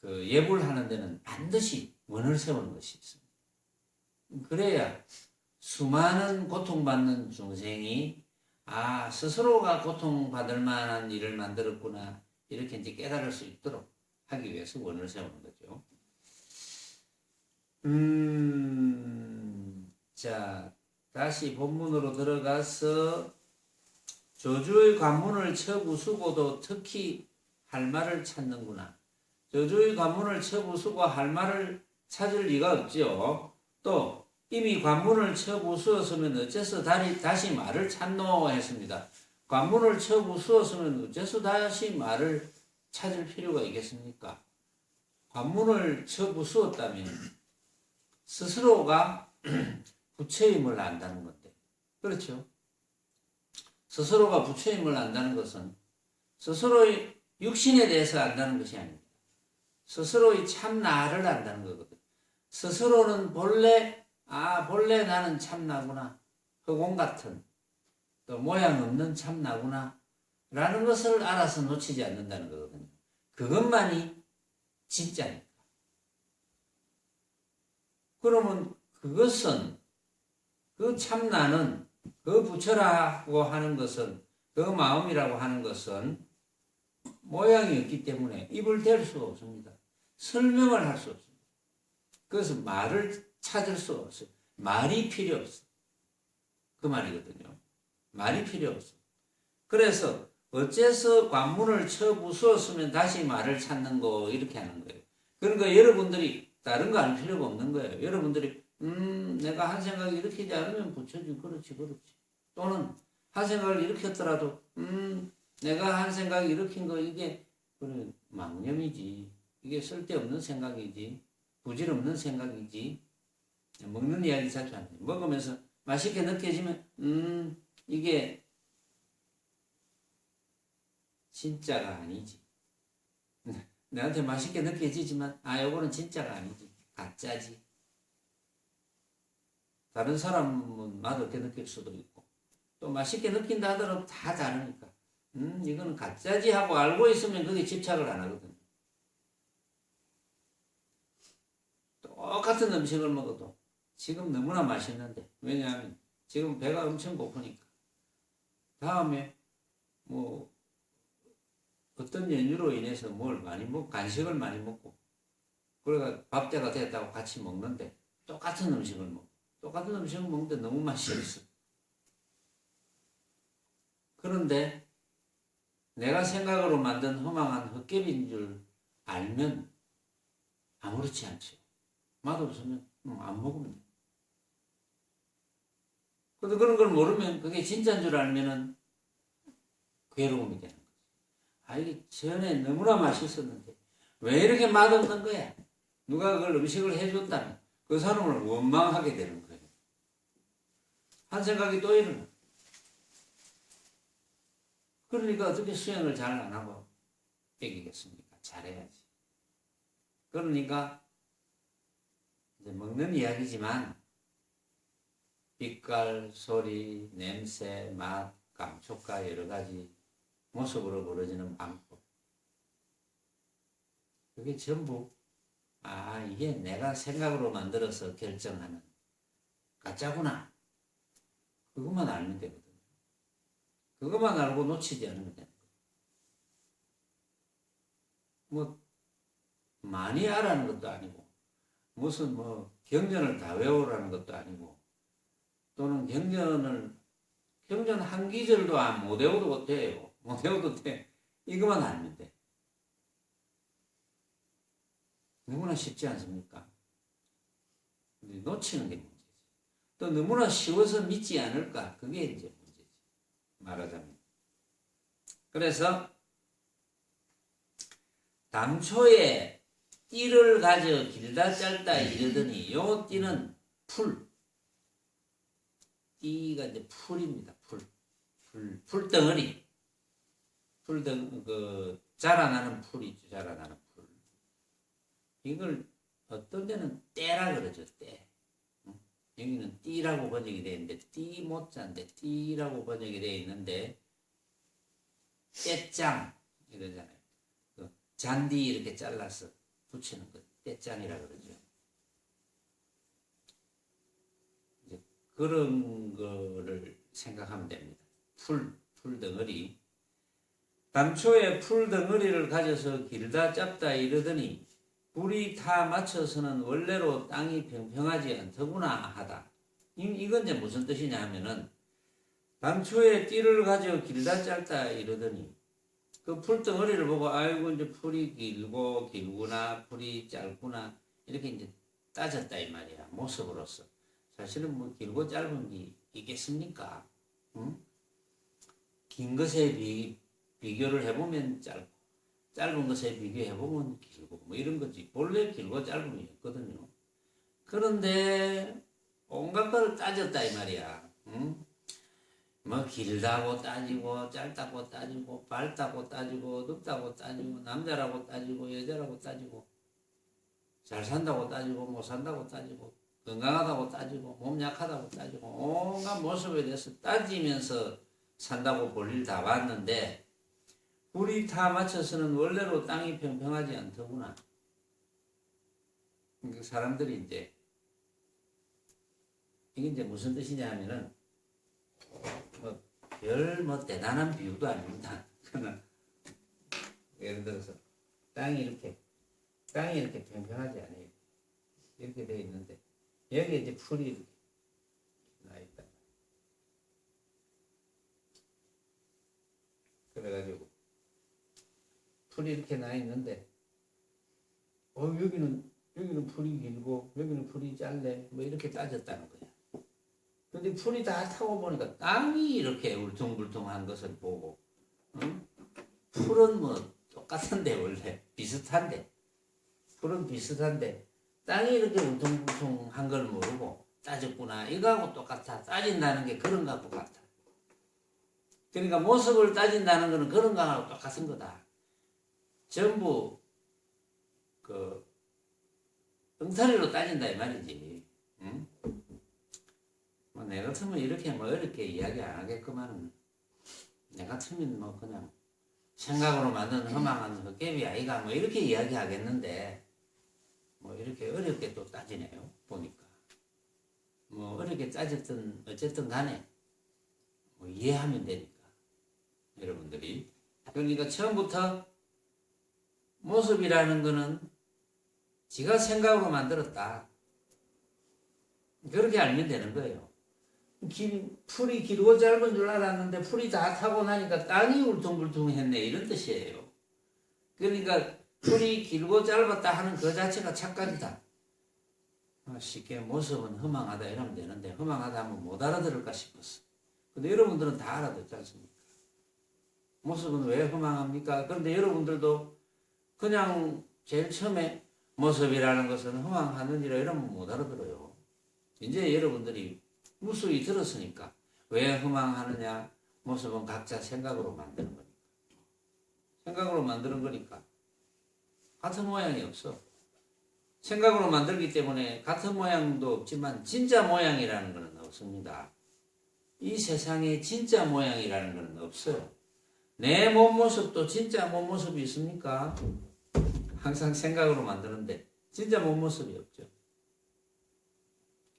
그 예불 하는 데는 반드시 원을 세우는 것이 있습니다. 그래야 수많은 고통받는 중생이 스스로가 고통받을 만한 일을 만들었구나 이렇게 이제 깨달을 수 있도록 하기 위해서 원을 세우는 거죠. 자, 다시 본문으로 들어가서 저주의 관문을 쳐 부수고도 특히 할 말을 찾는구나. 저주의 관문을 쳐 부수고 할 말을 찾을 리가 없죠. 또 이미 관문을 쳐 부수었으면 어째서 다시 말을 찾노 했습니다. 관문을 쳐 부수었으면 어째서 다시 말을 찾을 필요가 있겠습니까? 관문을 쳐 부수었다면 스스로가 부처임을 안다는 건데, 그렇죠? 스스로가 부처임을 안다는 것은 스스로의 육신에 대해서 안다는 것이 아닙니다. 스스로의 참 나를 안다는 거거든. 스스로는 본래 나는 참 나구나. 흑공 같은 또 모양 없는 참 나구나. 라는 것을 알아서 놓치지 않는다는 거거든요. 그것만이 진짜니까. 그러면 그것은 그 참나는 그 부처라고 하는 것은 그 마음이라고 하는 것은 모양이 없기 때문에 입을 댈 수가 없습니다. 설명을 할 수 없습니다. 그래서 말을 찾을 수가 없어요. 말이 필요 없어. 그 말이거든요. 말이 필요 없어. 그래서 어째서 관문을 쳐 부수었으면 다시 말을 찾는 거 이렇게 하는 거예요. 그러니까 여러분들이 다른 거 알 필요가 없는 거예요. 여러분들이 내가 한 생각이 일으키지 않으면 부처지 그렇지. 또는 한 생각을 일으켰더라도 내가 한 생각이 일으킨 거 이게 그래 망념이지. 이게 쓸데없는 생각이지. 부질없는 생각이지. 먹는 이야기 자주 하네. 먹으면서 맛있게 느껴지면 이게 진짜가 아니지. 나한테 맛있게 느껴지지만 요거는 진짜가 아니지. 가짜지. 다른 사람은 맛없게 느낄 수도 있고 또 맛있게 느낀다 하더라도 다 다르니까 이거는 가짜지 하고 알고 있으면 그게 집착을 안 하거든. 똑같은 음식을 먹어도 지금 너무나 맛있는데 왜냐하면 지금 배가 엄청 고프니까 다음에 뭐 어떤 연유로 인해서 뭘 많이 먹고 간식을 많이 먹고 그러니까 밥때가 됐다고 같이 먹는데 똑같은 음식을 먹는데 너무 맛이 없어. 그런데 내가 생각으로 만든 허망한 헛개비인 줄 알면 아무렇지 않죠. 맛없으면 안 먹으면 돼. 근데 그런 걸 모르면 그게 진짜인 줄 알면은 괴로움이 되는 거지. 이게 전에 너무나 맛있었는데 왜 이렇게 맛없는 거야? 누가 그걸 음식을 해줬다면 그 사람을 원망하게 되는 거예요. 한 생각이 또 일어나. 그러니까 어떻게 수행을 잘 안 하고 이기겠습니까? 잘해야지. 그러니까 이제 먹는 이야기지만 빛깔, 소리, 냄새, 맛, 감촉과 여러 가지 모습으로 벌어지는 방법. 그게 전부 이게 내가 생각으로 만들어서 결정하는 가짜구나. 그것만 알면 되거든요. 그것만 알고 놓치지 않으면 되는 거예요. 뭐 많이 알아는 것도 아니고 무슨 경전을 다 외우라는 것도 아니고 또는 경전 한 기절도 못 외워도 돼요. 못 외워도 돼. 이것만 알면 돼. 너무나 쉽지 않습니까? 놓치는 게 문제지. 또 너무나 쉬워서 믿지 않을까? 그게 이제 문제지. 말하자면. 그래서 당초에 띠를 가져 길다 짧다 이러더니 요 띠는 띠가 이제 풀입니다. 풀덩어리. 자라나는 풀이죠. 자라나는 풀. 이걸 어떤 데는 때라 그러죠. 때. 여기는 띠라고 번역이 되어 있는데 띠 못자인데 띠라고 번역이 되어 있는데 때짱 이러잖아요. 잔디 이렇게 잘라서 붙이는 것 때짱이라 그러죠. 이제 그런 거를 생각하면 됩니다. 풀덩어리. 당초에 풀덩어리를 가져서 길다 짧다 이러더니 불이 타 맞춰서는 원래로 땅이 평평하지 않더구나 하다. 이건 이제 무슨 뜻이냐 하면은 당초에 띠를 가져 길다 짧다 이러더니 그 풀덩어리를 보고 아이고 이제 풀이 길구나 풀이 짧구나 이렇게 이제 따졌다 이 말이야. 모습으로서. 사실은 뭐 길고 짧은 게 있겠습니까? 응? 긴 것에 비교를 해보면 짧은 것에 비교해보면 길고, 뭐 이런 거지. 본래 길고 짧음이 없거든요. 그런데 온갖 걸 따졌다 이 말이야. 응? 뭐 길다고 따지고 짧다고 따지고 밝다고 따지고 늙다고 따지고 남자라고 따지고 여자라고 따지고 잘 산다고 따지고 못 산다고 따지고 건강하다고 따지고 몸 약하다고 따지고 온갖 모습에 대해서 따지면서 산다고 볼일 다 봤는데 우리 다 맞춰서는 원래로 땅이 평평하지 않더구나. 사람들이 이제 이게 이제 무슨 뜻이냐 하면은 별 대단한 비유도 아닙니다. 그러나 예를 들어서 땅이 이렇게 평평하지 않아요. 이렇게 되어 있는데 여기에 이제 풀이 이렇게 나 있다. 그래가지고 풀이 이렇게 나 있는데 여기는 풀이 길고 여기는 풀이 짧네 뭐 이렇게 따졌다는 거야. 근데 풀이 다 타고 보니까 땅이 이렇게 울퉁불퉁한 것을 보고, 응? 풀은 뭐 똑같은데 원래 비슷한데, 풀은 비슷한데 땅이 이렇게 울퉁불퉁한 걸 모르고 따졌구나. 이거하고 똑같아. 따진다는 게 그런 거하고 같아. 그러니까 모습을 따진다는 거는 그런 거하고 똑같은 거다. 전부 그 엉터리로 따진다 이 말이지. 응? 내 같으면 이렇게 뭐 어렵게 이야기 안 하겠구만. 내 같으면 뭐 그냥 생각으로 만든 허망한 헛개비 아이가 뭐 이렇게 이야기 하겠는데 뭐 이렇게 어렵게 또 따지네요. 보니까 뭐 어렵게 따졌든 어쨌든 간에 뭐 이해하면 되니까 여러분들이. 그러니까 처음부터 모습이라는 거는 지가 생각으로 만들었다. 그렇게 알면 되는 거예요. 풀이 길고 짧은 줄 알았는데 풀이 다 타고 나니까 땅이 울퉁불퉁했네 이런 뜻이에요. 그러니까 풀이 길고 짧았다 하는 그 자체가 착각이다. 쉽게 모습은 허망하다 이러면 되는데 허망하다 하면 못 알아들을까 싶었어. 근데 여러분들은 다 알아듣지 않습니까? 모습은 왜 허망합니까? 그런데 여러분들도 그냥 제일 처음에 모습이라는 것은 허망하느니라 이러면 못 알아들어요. 이제 여러분들이 무수히 들었으니까 왜 허망하느냐? 모습은 각자 생각으로 만드는 거니까. 생각으로 만드는 거니까 같은 모양이 없어. 생각으로 만들기 때문에 같은 모양도 없지만 진짜 모양이라는 것은 없습니다. 이 세상에 진짜 모양이라는 것은 없어요. 내 몸 모습도 진짜 몸 모습이 있습니까? 항상 생각으로 만드는데 진짜 몸 모습이 없죠.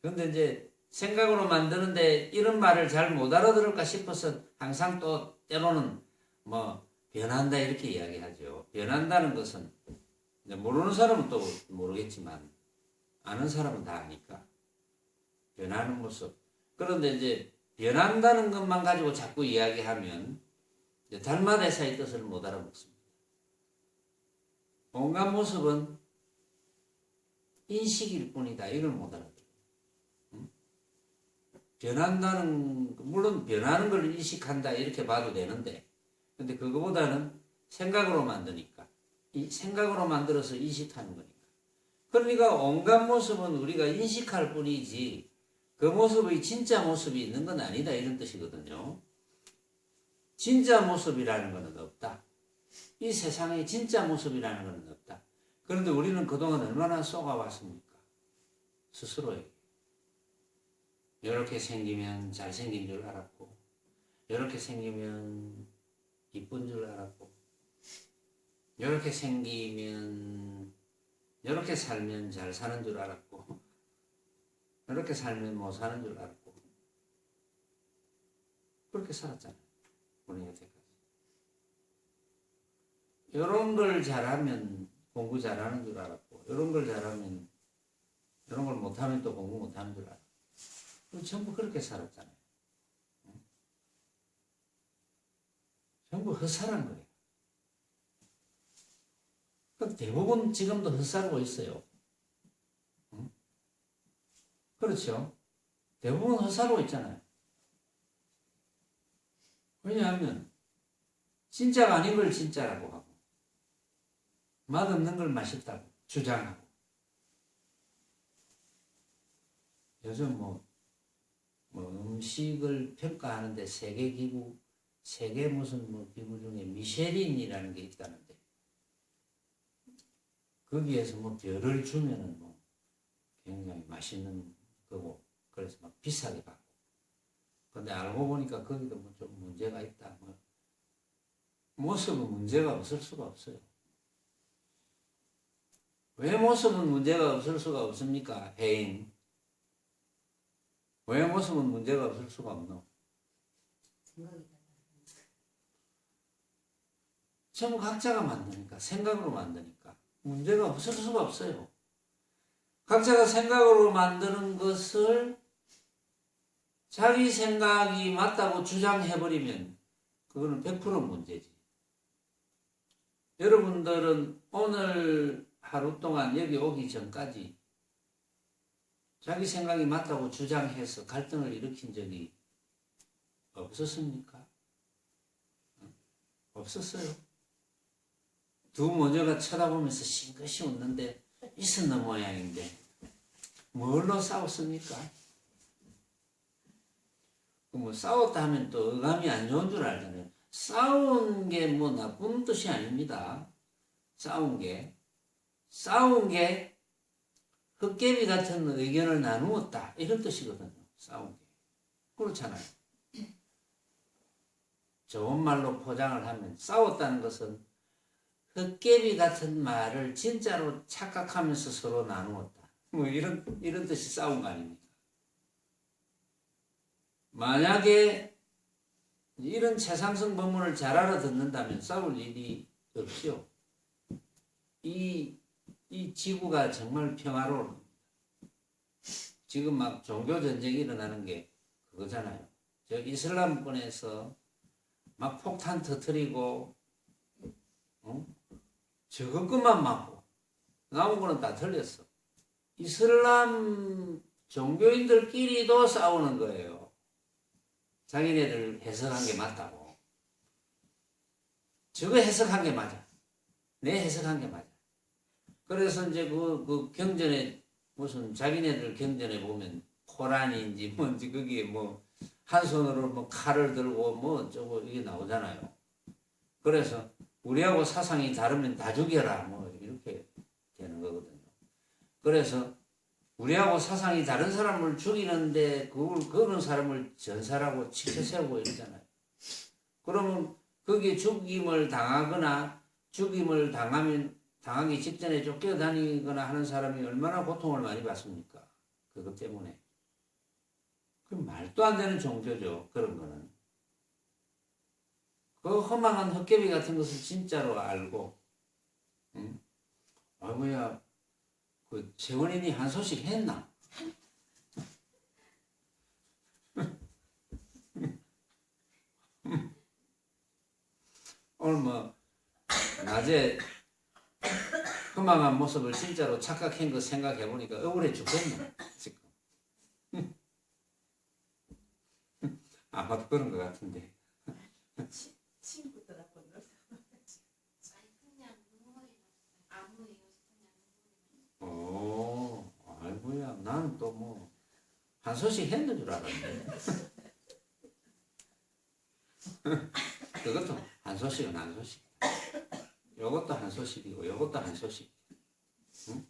그런데 이제 생각으로 만드는데 이런 말을 잘 못 알아들을까 싶어서 항상 또 때로는 뭐 변한다 이렇게 이야기하죠. 변한다는 것은 모르는 사람은 또 모르겠지만 아는 사람은 다 아니까 변하는 모습. 그런데 이제 변한다는 것만 가지고 자꾸 이야기하면 이제 달마대사의 뜻을 못 알아먹습니다. 온갖 모습은 인식일 뿐이다. 이걸 못 알아들어요. 변한다는, 물론 변하는 걸 인식한다 이렇게 봐도 되는데 근데 그거보다는 생각으로 만드니까 이 생각으로 만들어서 인식하는 거니까 그러니까 온갖 모습은 우리가 인식할 뿐이지 그 모습의 진짜 모습이 있는 건 아니다 이런 뜻이거든요. 진짜 모습이라는 것은 없다. 이 세상에 진짜 모습이라는 것은 없다. 그런데 우리는 그동안 얼마나 속아왔습니까? 스스로에게. 이렇게 생기면 잘생긴 줄 알았고 이렇게 생기면 이쁜 줄 알았고 이렇게 생기면 이렇게 살면 잘 사는 줄 알았고 이렇게 살면 못 사는 줄 알았고 그렇게 살았잖아요. 우리 여태까지. 이런 걸 잘하면 공부 잘하는 줄 알았고 이런 걸 잘하면 이런 걸 못하면 또 공부 못하는 줄 알았고 전부 그렇게 살았잖아요. 전부 헛살한 거예요. 대부분 지금도 헛살고 있어요. 그렇죠? 대부분 헛살고 있잖아요. 왜냐하면 진짜가 아닌 걸 진짜라고 하고 맛없는 걸 맛있다고 주장하고 요즘 뭐 음식을 평가하는데 세계 무슨 뭐 기구 중에 미쉐린이라는 게 있다는데 거기에서 뭐 별을 주면은 뭐 굉장히 맛있는 거고 그래서 막 비싸게 받고 근데 알고 보니까 거기도 뭐 좀 문제가 있다 뭐 모습은 문제가 없을 수가 없어요. 왜 모습은 문제가 없을 수가 없습니까? 해인 왜 모습은 문제가 없을 수가 없노? 전부 각자가 만드니까 생각으로 만드니까 문제가 없을 수가 없어요. 각자가 생각으로 만드는 것을 자기 생각이 맞다고 주장해버리면 그거는 100% 문제지. 여러분들은 오늘 하루 동안 여기 오기 전까지 자기 생각이 맞다고 주장해서 갈등을 일으킨 적이 없었습니까? 없었어요. 두 모녀가 쳐다보면서 싱긋이 웃는데 있었는 모양인데 뭘로 싸웠습니까? 뭐 싸웠다 하면 또 어감이 안 좋은 줄 알잖아요. 싸운 게 뭐 나쁜 뜻이 아닙니다. 싸운 게 헛개비 같은 의견을 나누었다 이런 뜻이거든요. 싸운 게 그렇잖아요. 좋은 말로 포장을 하면 싸웠다는 것은 헛개비 같은 말을 진짜로 착각하면서 서로 나누었다. 뭐 이런 뜻이 싸운 거 아닙니까? 만약에 이런 최상승 법문을 잘 알아듣는다면 싸울 일이 없죠. 이 지구가 정말 평화로운 지금 막 종교 전쟁이 일어나는 게 그거잖아요. 저 이슬람권에서 막 폭탄 터뜨리고 저거 것만 맞고 나온 거는 다 틀렸어. 이슬람 종교인들끼리도 싸우는 거예요. 자기네들 해석한 게 맞다고. 저거 해석한 게 맞아. 내 해석한 게 맞아. 그래서 이제 그 경전에 무슨 자기네들 경전에 보면 코란인지 뭔지 거기에 뭐 한 손으로 뭐 칼을 들고 뭐 저거 이게 나오잖아요. 그래서 우리하고 사상이 다르면 다 죽여라 뭐 이렇게 되는 거거든요. 그래서 우리하고 사상이 다른 사람을 죽이는데 그런 사람을 전사라고 치켜 세우고 이러잖아요. 그러면 거기에 죽임을 당하거나 죽임을 당하기 직전에 쫓겨다니거나 하는 사람이 얼마나 고통을 많이 받습니까? 그것 때문에. 그 말도 안 되는 종교죠. 그런 거는. 그 허망한 헛개비 같은 것을 진짜로 알고 아이고야 그 재원인이 한 소식 했나? 오늘 뭐 낮에 허망한 모습을 진짜로 착각한 거 생각해보니까 억울해 죽겠네 지금. 아마도 그런 것 같은데. 친구들하고 오, 아이고야, 나는 또 뭐 한 소식 했는 줄 알았네. 그것도 한 소식은 한 소식. 요것도 한 소식이고, 요것도 한 소식. 응?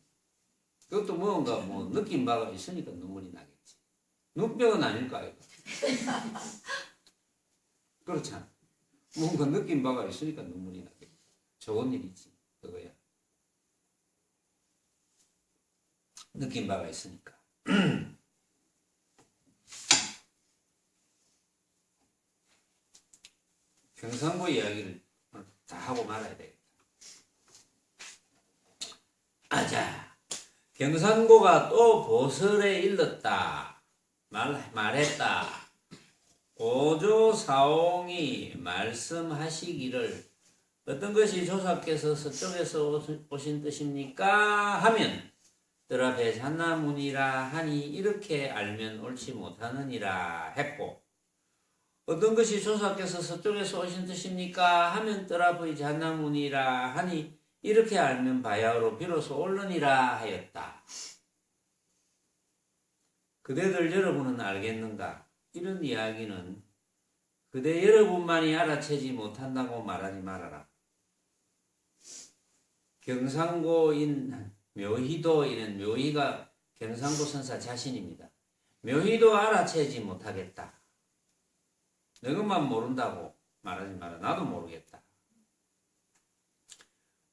그것도 뭔가 뭐 느낀 바가 있으니까 눈물이 나겠지. 눈병은 아닐까, 이거. 그렇잖아. 뭔가 느낀 바가 있으니까 눈물이 나겠지. 좋은 일이지, 그거야. 느낀 바가 있으니까. 경상도 이야기를 다 하고 말아야 되겠다. 아자, 경상도가 또 보설에 일렀다. 말했다. 고조사옹이 말씀하시기를 어떤 것이 조사께서 서쪽에서 오신 뜻입니까? 하면 뜨라 배산나문이라 하니 이렇게 알면 옳지 못하느니라 했고 어떤 것이 조사께서 서쪽에서 오신 뜻입니까? 하면 떠라보이 잣나무니라 하니 이렇게 알면 바야흐로 비로소 옳으니라 하였다. 그대들 여러분은 알겠는가? 이런 이야기는 그대 여러분만이 알아채지 못한다고 말하지 말아라. 경상고인 묘희도 이런 묘희가 경상도 선사 자신입니다. 묘희도 알아채지 못하겠다. 너것만 모른다고 말하지 마라. 나도 모르겠다.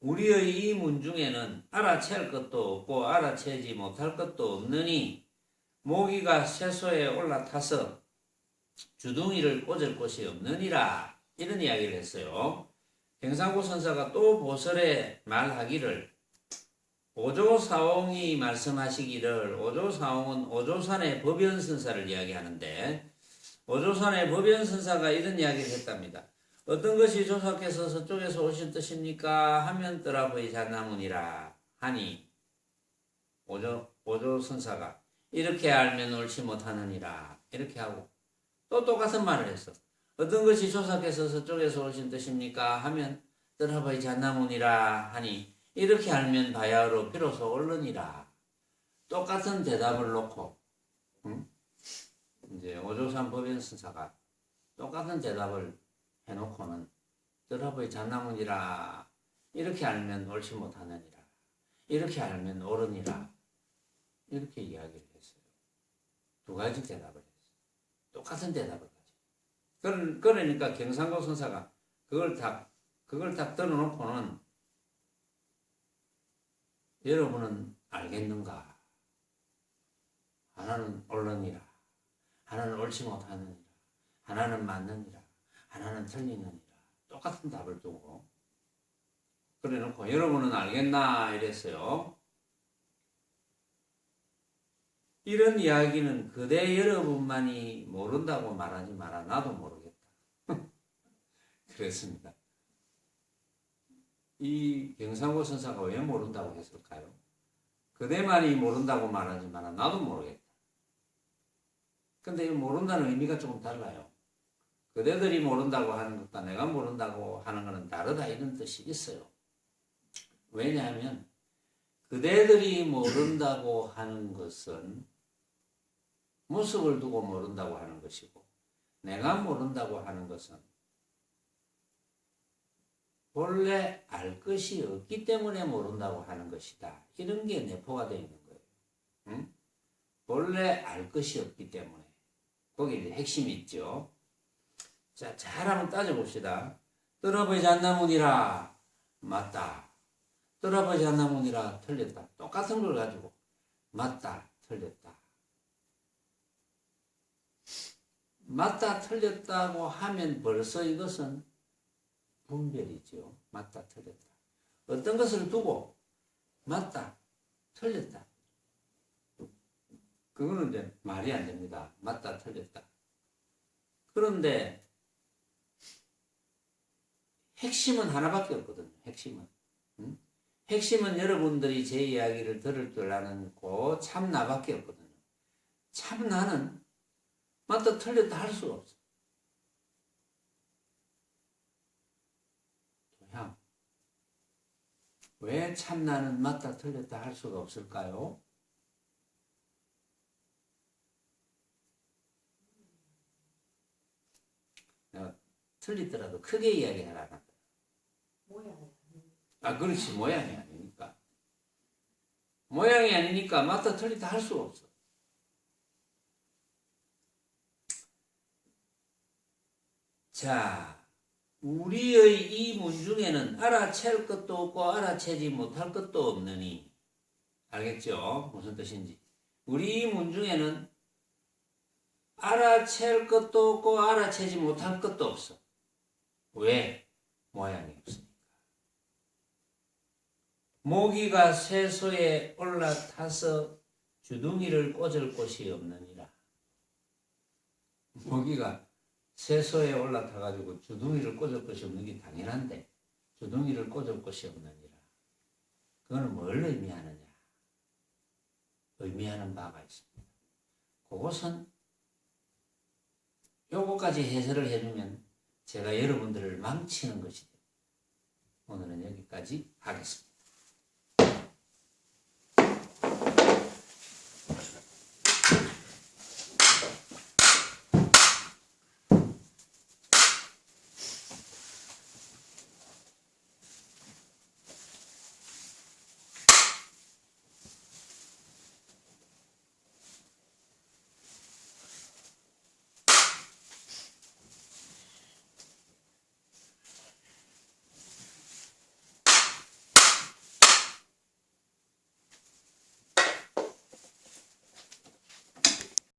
우리의 이 문중에는 알아챌 것도 없고 알아채지 못할 것도 없느니 모기가 쇠소에 올라타서 주둥이를 꽂을 곳이 없느니라. 이런 이야기를 했어요. 경상고 선사가 또 보설에 말하기를 오조사옹이 말씀하시기를 오조사옹은 오조산의 법연선사를 이야기하는데 오조산의 법연선사가 이런 이야기를 했답니다. 어떤 것이 조사께서 서쪽에서 오신 뜻입니까? 하면 떠라보이 잣나무니라 하니 오조선사가 이렇게 알면 옳지 못하느니라 이렇게 하고 또 똑같은 말을 했어. 어떤 것이 조사께서 서쪽에서 오신 뜻입니까? 하면 떠라보이 잣나무니라 하니 이렇게 알면 바야흐로 비로소 옳으니라. 똑같은 대답을 놓고 이제 오조산 법연선사가 똑같은 대답을 해놓고는 떠라보이 잣나무니라 이렇게 알면 옳지 못하느니라 이렇게 알면 옳으니라 이렇게 이야기를 했어요. 두 가지 대답을 했어요. 똑같은 대답을 가지고. 그러니까 경상도 선사가 그걸 딱 들어놓고는 여러분은 알겠는가? 하나는 옳으니라. 하나는 옳지 못하느니라. 하나는 맞느니라. 하나는 틀리느니라. 똑같은 답을 두고 그래놓고 여러분은 알겠나? 이랬어요. 이런 이야기는 그대 여러분만이 모른다고 말하지 마라. 나도 모르겠다. 그랬습니다. 이 경상고 선사가 왜 모른다고 했을까요? 그대만이 모른다고 말하지 마라. 나도 모르겠다. 근데 이 모른다는 의미가 조금 달라요. 그대들이 모른다고 하는 것과 내가 모른다고 하는 것은 다르다 이런 뜻이 있어요. 왜냐하면 그대들이 모른다고 하는 것은 모습을 두고 모른다고 하는 것이고 내가 모른다고 하는 것은 본래 알 것이 없기 때문에 모른다고 하는 것이다. 이런 게 내포가 되어 있는 거예요. 응? 본래 알 것이 없기 때문에. 거기 이제 핵심이 있죠. 자, 잘 한번 따져봅시다. 떠나보지 않나무니라. 맞다. 떠나보지 않나무니라. 틀렸다. 똑같은 걸 가지고. 맞다. 틀렸다. 맞다. 틀렸다고 하면 벌써 이것은 분별이죠. 맞다, 틀렸다. 어떤 것을 두고 맞다, 틀렸다. 그거는 이제 말이 안 됩니다. 맞다, 틀렸다. 그런데 핵심은 하나밖에 없거든요. 핵심은. 핵심은 여러분들이 제 이야기를 들을 줄 아는 그 참나밖에 없거든요. 참나는 맞다, 틀렸다 할 수가 없어. 왜 참나는 맞다 틀렸다 할 수가 없을까요? 내가 틀리더라도 크게 이야기하라. 그렇지. 모양이 아니니까. 모양이 아니니까 맞다 틀리다 할 수가 없어. 자, 우리의 이 문중에는 알아챌 것도 없고 알아채지 못할 것도 없느니. 알겠죠? 무슨 뜻인지. 우리 이 문중에는 알아챌 것도 없고 알아채지 못할 것도 없어. 왜? 모양이 없으니까. 모기가 쇠소에 올라타서 주둥이를 꽂을 곳이 없느니라. 모기가 쇠소에 올라타가지고 주둥이를 꽂을 것이 없는 게 당연한데 주둥이를 꽂을 것이 없느니라. 그거는 뭘 의미하느냐? 의미하는 바가 있습니다. 그것은 요거까지 해설을 해주면 제가 여러분들을 망치는 것이 돼요. 오늘은 여기까지 하겠습니다.